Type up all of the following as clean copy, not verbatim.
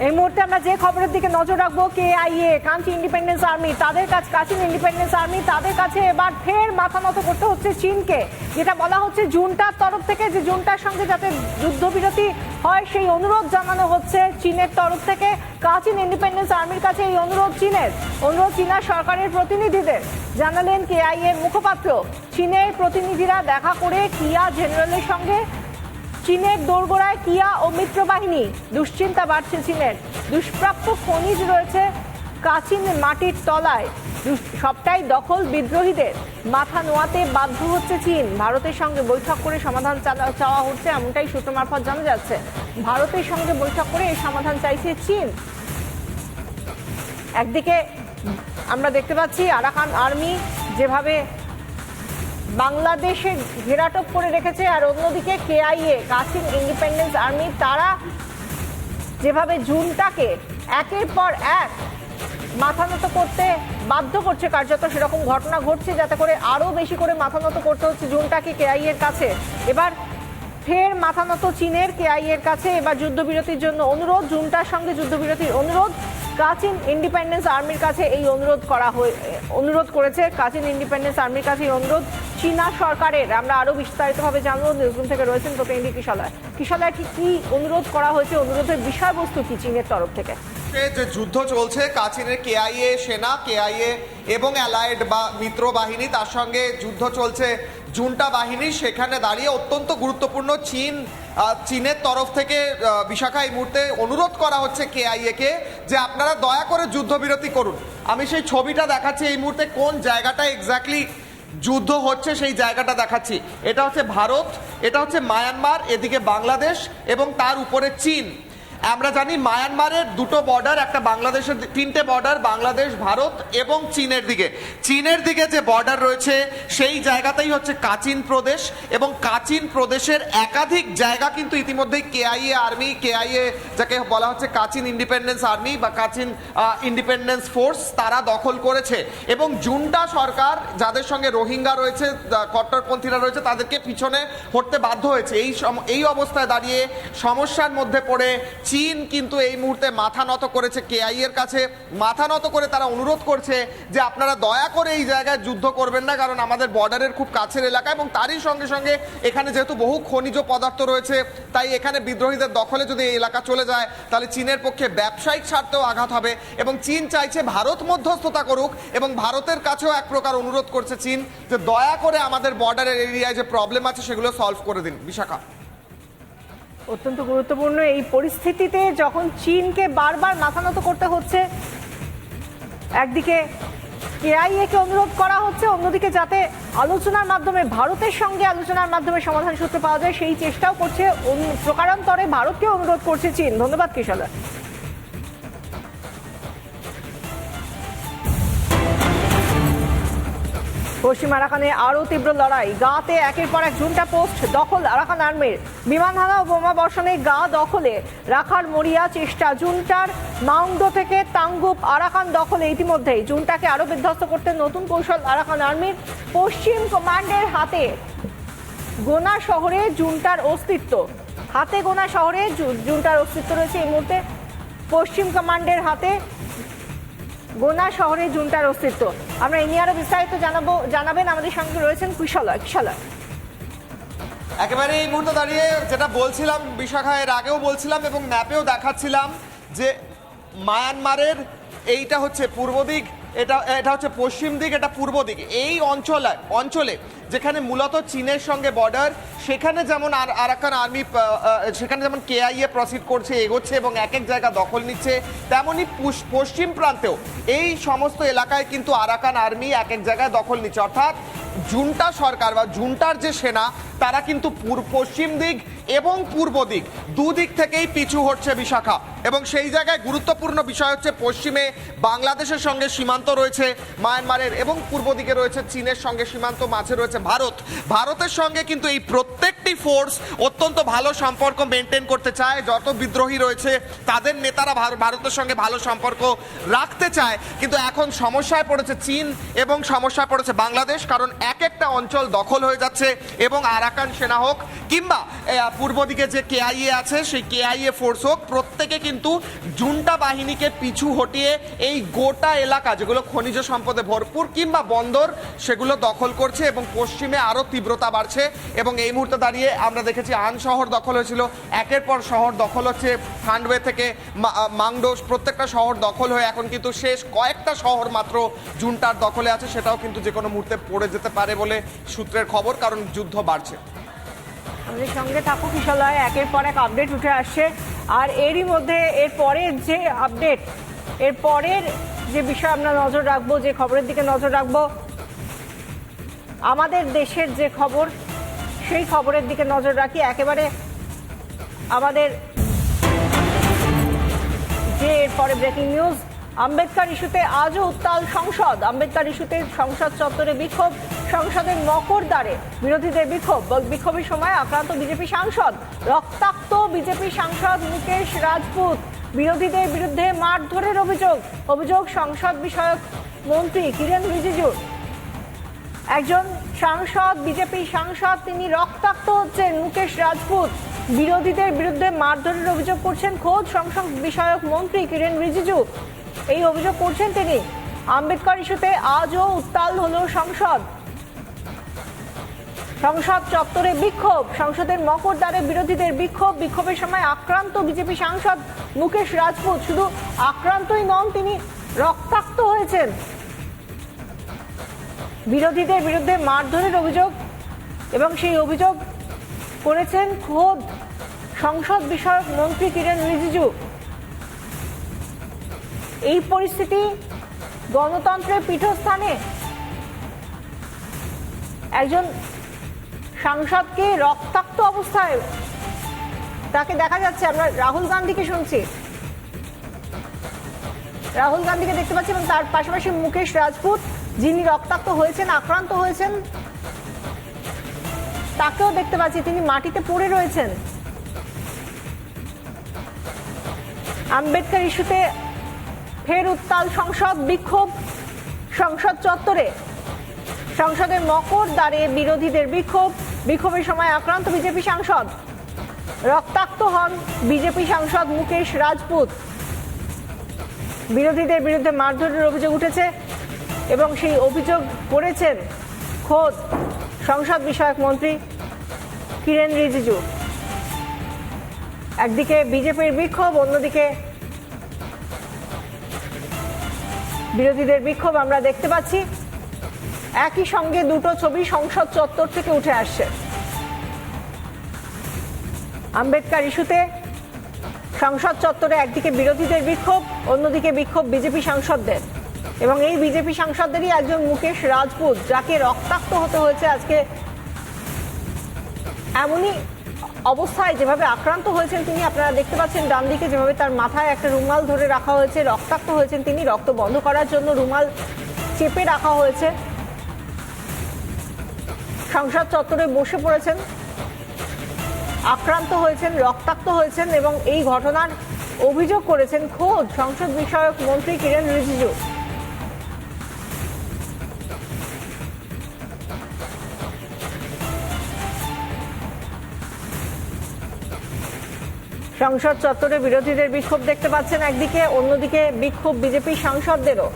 এই মুহূর্তে আমরা যে খবরের দিকে নজর রাখবো, কেআইএ কাঁচি ইন্ডিপেন্ডেন্স আর্মি তাদের কাছে কাচিন ইন্ডিপেন্ডেন্স আর্মি তাদের কাছে এবার ফের মাথা নত করতে হচ্ছে চীনকে। যেটা বলা হচ্ছে জুনটার তরফ থেকে, যে জুনটার সঙ্গে যাতে যুদ্ধবিরতি হয় সেই অনুরোধ জানানো হচ্ছে চীনের তরফ থেকে। কাচিন ইন্ডিপেন্ডেন্স আর্মির কাছে এই অনুরোধ চীনা সরকারের প্রতিনিধিদের জানালেন কেআইএ মুখপাত্র। চীনের প্রতিনিধিরা দেখা করে কিয়া জেনারেলের সঙ্গে চীনের দোরগোড়ায় কিয়া ও মিত্রবাহিনী। দুশ্চিন্তা বাড়ছে চীনের, দুষ্প্রাপ্য খনিজ রয়েছে কাচিন মাটির তলায়, সবটাই দখল বিদ্রোহীদের। মাথা নোয়াতে বাধ্য হচ্ছে চীন। ভারতের সঙ্গে বৈঠক করে সমাধান চাওয়া হচ্ছে, এমনটাই সূত্র মারফত জানা যাচ্ছে। ভারতের সঙ্গে বৈঠক করে এই সমাধান চাইছে চীন। একদিকে আমরা দেখতে পাচ্ছি আরাকান আর্মি যেভাবে বাংলাদেশে ঘেরাটোপ করে রেখেছে, আর অন্যদিকে কেআইএ কাচিন ইন্ডিপেন্ডেন্স আর্মি তারা যেভাবে জুনটাকে একের পর এক মাথা নত করতে বাধ্য করছে, কার্যত সেরকম ঘটনা ঘটছে যাতে করে আরো বেশি করে মাথা নত করতে হচ্ছে জুনটাকে কেআইএ এর কাছে। এবার ফের মাথা নত চীনের কেআইএ এর কাছে। এবার যুদ্ধবিরতির জন্য অনুরোধ, জুনটার সঙ্গে যুদ্ধবিরতির অনুরোধ। কাচিন ইন্ডিপেন্ডেন্স আর্মির কাছে এই অনুরোধ করেছে কাচিন ইন্ডিপেন্ডেন্স আর্মির কাছে এই অনুরোধ চীনা সরকারের। আমরা আরো বিস্তারিতভাবে জানবো, নিউজরুম থেকে রয়েছেন প্রতিনিধি কিশলয়। কিশলয়, কি অনুরোধ করা হয়েছে, অনুরোধের বিষয়বস্তু কি চীনের তরফ থেকে? যে যুদ্ধ চলছে কাচিনের কেআইএ সেনা, কেআইএ এবং অ্যালায়েড বা মিত্র বাহিনী, তার সঙ্গে যুদ্ধ চলছে জুনটা বাহিনী। সেখানে দাঁড়িয়ে অত্যন্ত গুরুত্বপূর্ণ চীনের তরফ থেকে বিশাখা এই মুহূর্তে অনুরোধ করা হচ্ছে কেআইএ কে যে আপনারা দয়া করে যুদ্ধবিরতি করুন। আমি সেই ছবিটা দেখাচ্ছি এই মুহূর্তে, কোন জায়গাটা এক্স্যাক্টলি যুদ্ধ হচ্ছে সেই জায়গাটা দেখাচ্ছি। এটা হচ্ছে ভারত, এটা হচ্ছে মায়ানমার, এদিকে বাংলাদেশ এবং তার উপরে চীন। আমরা জানি মায়ানমারের দুটো বর্ডার, একটা বাংলাদেশের, তিনটে বর্ডার, বাংলাদেশ, ভারত এবং চীনের দিকে যে বর্ডার রয়েছে সেই জায়গাতেই হচ্ছে কাচিন প্রদেশ। এবং কাচিন প্রদেশের একাধিক জায়গা কিন্তু ইতিমধ্যেই কেআইএ আর্মি, কেআইএ যাকে বলা হচ্ছে কাচিন ইন্ডিপেন্ডেন্স আর্মি বা কাচিন ইন্ডিপেন্ডেন্স ফোর্স, তারা দখল করেছে। এবং জুনটা সরকার যাদের সঙ্গে রোহিঙ্গা রয়েছে, কট্টরপন্থীরা রয়েছে, তাদেরকে পিছনে হটতে বাধ্য হয়েছে। এই অবস্থায় দাঁড়িয়ে সমস্যার মধ্যে পড়ে চীন কিন্তু এই মুহূর্তে মাথা নত করেছে কেআইএ এর কাছে। মাথা নত করে তারা অনুরোধ করছে যে আপনারা দয়া করে এই জায়গায় যুদ্ধ করবেন না, কারণ আমাদের বর্ডারের খুব কাছের এলাকা এবং তারই সঙ্গে সঙ্গে এখানে যেহেতু বহু খনিজ পদার্থ রয়েছে, তাই এখানে বিদ্রোহীদের দখলে যদি এই এলাকা চলে যায় তাহলে চীনের পক্ষে ব্যবসায়িক স্বার্থেও আঘাত হবে। এবং চীন চাইছে ভারত মধ্যস্থতা করুক এবং ভারতের কাছেও এক প্রকার অনুরোধ করছে চীন যে দয়া করে আমাদের বর্ডারের এরিয়ায় যে প্রবলেম আছে সেগুলো সলভ করে দিন। বিশাখা, অত্যন্ত গুরুত্বপূর্ণ এই পরিস্থিতিতে যখন চীনকে বারবার মাথা নত করতে হচ্ছে, একদিকে কেআইএ কে অনুরোধ করা হচ্ছে, অন্যদিকে যাতে আলোচনার মাধ্যমে, ভারতের সঙ্গে আলোচনার মাধ্যমে সমাধান সূত্র পাওয়া যায় সেই চেষ্টাও করছে, প্রকারান্তরে ভারতকে অনুরোধ করছে চীন। ধন্যবাদ কিশলয়। পশ্চিম আরাকানে আরও তীব্র লড়াই, গাতে একের পর এক জুনটা পোস্ট দখল আরাকান আর্মির। বিমান হামলা ও বোমা বর্ষণে গা দখলে রাখার মরিয়া চেষ্টা। জুনটার মাউন্ডো থেকে তাঙ্গুপ আরাকান দখলে ইতিমধ্যেই। জুনটাকে আরও বিধ্বস্ত করতে নতুন কৌশল আরাকান আর্মির। পশ্চিম কমান্ডের হাতে গোনা শহরে জুনটার অস্তিত্ব, হাতে গোনা শহরে জুনটার অস্তিত্ব রয়েছে এই মুহূর্তে। পশ্চিম কমান্ডের হাতে গোনা শহরে জুনটার অস্তিত্ব। আমরা এই নিয়ে আরো বিস্তারিত জানাবেন, আমাদের সঙ্গে রয়েছেন কিশলয়। একেবারে এই মুহূর্তে দাঁড়িয়ে যেটা বলছিলাম বিশাখা, এর আগেও বলছিলাম এবং ম্যাপেও দেখাচ্ছিলাম যে মায়ানমারের এইটা হচ্ছে পূর্ব দিক, এটা হচ্ছে পশ্চিম দিক, এটা পূর্ব দিক। এই অঞ্চলে যেখানে মূলত চীনের সঙ্গে বর্ডার, সেখানে যেমন আরাকান আর্মি, সেখানে যেমন কেআইএ প্রসিড করছে, এগোচ্ছে এবং এক এক জায়গা দখল নিচ্ছে, তেমনই পশ্চিম প্রান্তেও এই সমস্ত এলাকায় কিন্তু আরাকান আর্মি এক এক জায়গায় দখল নিচ্ছে। অর্থাৎ জুনটা সরকার বা জুনটার যে সেনা, তারা কিন্তু পশ্চিম দিক এবং পূর্ব দিক দুদিক থেকেই পিছু হচ্ছে বিশাখা। এবং সেই জায়গায় গুরুত্বপূর্ণ বিষয় হচ্ছে পশ্চিমে বাংলাদেশের সঙ্গে সীমান্ত রয়েছে মায়ানমারের এবং পূর্ব দিকে রয়েছে চীনের সঙ্গে সীমান্ত, মাঝে রয়েছে ভারতের সঙ্গে কিন্তু এই প্রত্যেকটি ফোর্স অত্যন্ত ভালো সম্পর্ক মেনটেন করতে চায়। যত বিদ্রোহী রয়েছে তাদের নেতারা ভারতের সঙ্গে ভালো সম্পর্ক রাখতে চায়। কিন্তু এখন সমস্যায় পড়েছে চীন এবং সমস্যায় পড়েছে বাংলাদেশ, কারণ এক একটা অঞ্চল দখল হয়ে যাচ্ছে এবং আরাকান সেনা হোক কিংবা পূর্ব দিকে যে কেআইএ আছে সেই কেআইএ ফোর্স হোক, প্রত্যেকে কিন্তু জুন্টা বাহিনীকে পিছু হটিয়ে এই গোটা এলাকা যেগুলো খনিজ সম্পদে ভরপুর কিংবা বন্দর সেগুলো দখল করছে এবং পশ্চিমে আরও তীব্রতা বাড়ছে। এবং এই মুহূর্তে দাঁড়িয়ে আমরা দেখেছি আন শহর দখল হয়েছিল, একের পর শহর দখল হচ্ছে, খান্ডওয়ে থেকে মাংডোস, প্রত্যেকটা শহর দখল হয়ে এখন কিন্তু শেষ কয়েকটা শহর মাত্র জুন্টার দখলে আছে, সেটাও কিন্তু যে কোনো মুহূর্তে পড়ে যেতে পারে বলে সূত্রের খবর, কারণ যুদ্ধ বাড়ছে। আমাদের সঙ্গে থাকো কিশলয়, একের পর এক আপডেট উঠে আসছে। আর এরই মধ্যে এর পরের যে আপডেট, এর পরের যে বিষয় আমরা নজর রাখবো, যে খবরের দিকে নজর রাখবো, আমাদের দেশের যে খবর সেই খবরের দিকে নজর রাখি। একেবারে আমাদের যে এরপরে ব্রেকিং নিউজ, আম্বেদকর ইস্যুতে আজও উত্তাল সংসদ। আম্বেদকর ইস্যুতে সংসদ চত্বরে বিক্ষোভ, সংসদের মকর দ্বারে বিরোধীদের বিক্ষোভ। বিক্ষোভের সময় আক্রান্ত বিজেপি সাংসদ, রক্তাক্ত বিজেপি সাংসদ মুকেশ রাজপুত। বিরোধীদের বিরুদ্ধে মারধরের অভিযোগ সংসদ বিষয়ক মন্ত্রী কিরেন রিজিজুর। একজন সাংসদ, বিজেপি সাংসদ, তিনি রক্তাক্ত হচ্ছেন, মুকেশ রাজপুত। বিরোধীদের বিরুদ্ধে মারধরের অভিযোগ করছেন খোদ সংসদ বিষয়ক মন্ত্রী কিরেন রিজিজু। এই অভিযোগ করছেন তিনি। আম্বেদকর ইস্যুতে আজও উত্তাল হলো সংসদ চত্বরে বিক্ষোভ, সংসদের মকর দ্বারে বিরোধীদের বিক্ষোভ। বিক্ষোভের সময় আক্রান্ত বিজেপি সাংসদ মুকেশ রাজপুত। শুধু আক্রান্তই নন, তিনি রক্তাক্ত হয়েছেন। বিরোধীদের বিরুদ্ধে মারধরের অভিযোগ এবং সেই অভিযোগ করেছেন খোদ সংসদ বিষয়ক মন্ত্রী কিরেন রিজিজু। এই পরিস্থিতি গণতন্ত্রের পীঠস্থানে একজন সাংসদকে রক্তাক্ত অবস্থায় তাকে দেখা যাচ্ছে। আমরা রাহুল গান্ধীকে শুনছি, রাহুল গান্ধীকে দেখতে পাচ্ছি এবং তার পাশাপাশি মুকেশ রাজপুত যিনি রক্তাক্ত হয়েছেন, আক্রান্ত হয়েছেন, তাকেও দেখতে পাচ্ছি, তিনি মাটিতে পড়ে রয়েছেন। আম্বেদকর ইস্যুতে ফের উত্তাল সংসদ, বিক্ষোভ সংসদ চত্বরে, সংসদের মকর দ্বারে বিরোধীদের বিক্ষোভের সময় আক্রান্ত বিজেপি সাংসদ, রক্তাক্ত হন বিজেপি সাংসদ মুকেশ রাজপুত। বিরোধীদের বিরুদ্ধে মারধরের অভিযোগ উঠেছে এবং সেই অভিযোগ করেছেন খোদ সংসদ বিষয়ক মন্ত্রী কিরেন রিজিজু। একদিকে বিজেপির বিক্ষোভ, অন্যদিকে বিরোধীদের বিক্ষোভ আমরা দেখতে পাচ্ছি। একই সঙ্গে দুটো ছবি সংসদ চত্বর থেকে উঠে আসছে। আম্বেদকর ইস্যুতে সংসদ চত্বরে একদিকে বিরোধীদের বিক্ষোভ, অন্যদিকে বিক্ষোভ বিজেপি সাংসদদের। এবং এই বিজেপি সাংসদদেরই একজন মুকেশ রাজপুত, যাকে রক্তাক্ত হতে হয়েছে আজকে। এমনই অবস্থায় যেভাবে আক্রান্ত হয়েছেন তিনি, আপনারা দেখতে পাচ্ছেন ডান দিকে যেভাবে তার মাথায় একটা রুমাল ধরে রাখা হয়েছে, রক্তাক্ত হয়েছেন তিনি। রক্ত বন্ধ করার জন্য রুমাল চেপে রাখা হয়েছে। সংসদ চত্বরে বসে পড়েছেন, আক্রান্ত হয়েছেন, রক্তাক্ত হয়েছেন এবং এই ঘটনার অভিযোগ করেছেন খোদ সংসদ বিষয়ক মন্ত্রী কিরেন রিজিজু। সংসদ চত্বরে বিরোধীদের বিক্ষোভ দেখতে পাচ্ছেন একদিকে, অন্যদিকে বিক্ষোভ বিজেপি সাংসদদেরও।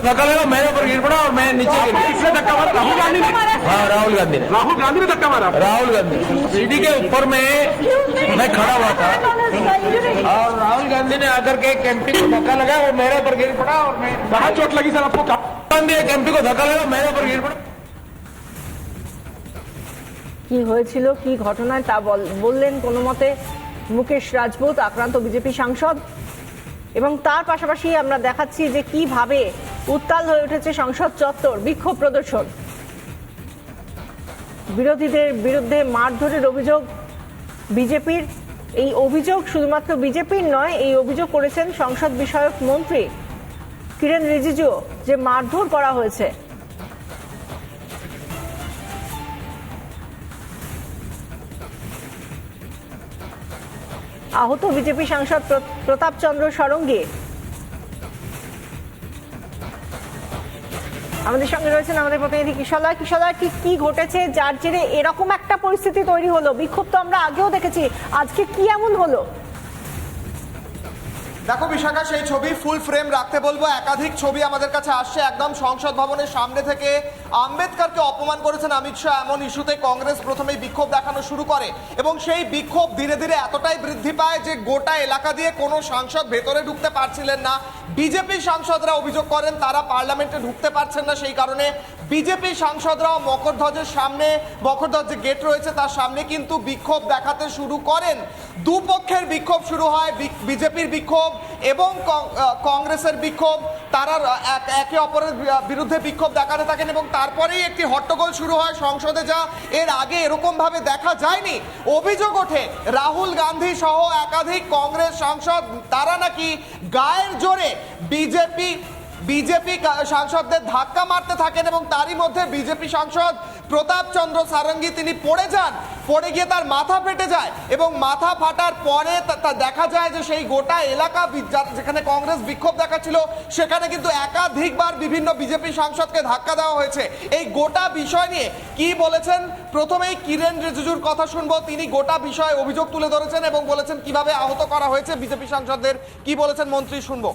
धक्का लगा, मेरे ऊपर गिर पड़ा और मैं नीचे गिर गया। किसने धक्का मारा? राहुल गांधी ने? हाँ, राहुल गांधी ने। राहुल गांधी ने धक्का मारा? राहुल गांधी सीढ़ी के ऊपर में मैं खड़ा हुआ था और राहुल गांधी ने आकर के एक एमपी को धक्का लगा और मेरे ऊपर गिर पड़ा और मैं कहाँ चोट लगी सर आपको? गांधी एक एमपी को धक्का लगा, मेरे ऊपर गिर पड़ा। কি হয়েছিল, কি ঘটনায় তা বললেন কোনো মতে মুকেশ রাজপুত, আক্রান্ত বিজেপি সাংসদ। এবং তার পাশাপাশি আমরা দেখাচ্ছি যে কিভাবে উত্তাল হয়ে উঠেছে সংসদ চত্বর, বিক্ষোভ প্রদর্শন। বিরোধীদের বিরুদ্ধে মারধরের অভিযোগ বিজেপির। এই অভিযোগ শুধুমাত্র বিজেপির নয়, এই অভিযোগ করেছেন সংসদ বিষয়ক মন্ত্রী কিরেন রিজিজু, যে মারধর করা হয়েছে। আহত বিজেপি সাংসদ প্রতাপ চন্দ্র ষড়ঙ্গী। আমাদের সঙ্গে রয়েছেন আমাদের প্রতিনিধি কিশলয়। কিশলয়, ঠিক কি ঘটেছে যার জেরে এরকম একটা পরিস্থিতি তৈরি হলো? বিক্ষোভ তো আমরা আগেও দেখেছি, আজকে কি এমন হলো? দেখো বিশাখা, সেই ছবি ফুল ফ্রেম রাখতে বলবো। একাধিক ছবি আমাদের কাছে আসছে একদম সংসদ ভবনের সামনে থেকে। আম্বেদকরকে অপমান করেছেন অমিত শাহ, এমন ইস্যুতে কংগ্রেস প্রথমেই বিক্ষোভ দেখানো শুরু করে এবং সেই বিক্ষোভ ধীরে ধীরে এতটাই বৃদ্ধি পায় যে গোটা এলাকা দিয়ে কোনো সাংসদ ভেতরে ঢুকতে পারছিলেন না। বিজেপি সাংসদরা অভিযোগ করেন তারা পার্লামেন্টে ঢুকতে পারছেন না, সেই কারণে বিজেপি সাংসদরাও মকরধ্বজের সামনে, মকরধ্বজ যে গেট রয়েছে তার সামনে কিন্তু বিক্ষোভ দেখাতে শুরু করেন। দুপক্ষের বিক্ষোভ শুরু হয়, বিজেপির বিক্ষোভ এবং কংগ্রেসের বিক্ষোভ। তারা একে অপরের বিরুদ্ধে বিক্ষোভ দেখাতে থাকেন এবং তারপরেই একটি হট্টগোল শুরু হয় সংসদে, যা এর আগে এরকম ভাবে দেখা যায়নি। অভিযোগ ওঠে রাহুল গান্ধী সহ একাধিক কংগ্রেস সাংসদ তারা নাকি গায়ের জোরে বিজেপি সাংসদদের ধাক্কা মারতে থাকেন এবং তারই মধ্যে বিজেপি সাংসদ প্রতাপ চন্দ্র সারঙ্গী তিনি পড়ে যান, পড়ে গিয়ে তার মাথা ফেটে যায় এবং মাথা ফাটার পরে দেখা যায় যে সেই গোটা এলাকা যেখানে কংগ্রেস বিক্ষোভ দেখাচ্ছিল সেখানে কিন্তু একাধিকবার বিভিন্ন বিজেপি সাংসদকে ধাক্কা দেওয়া হয়েছে। এই গোটা বিষয় নিয়ে কি বলেছেন, প্রথমেই কিরেন রিজিজুর কথা শুনবো। তিনি গোটা বিষয়ে অভিযোগ তুলে ধরেছেন এবং বলেছেন কিভাবে আহত করা হয়েছে বিজেপি সাংসদদের। কি বলেছেন মন্ত্রী, শুনবো।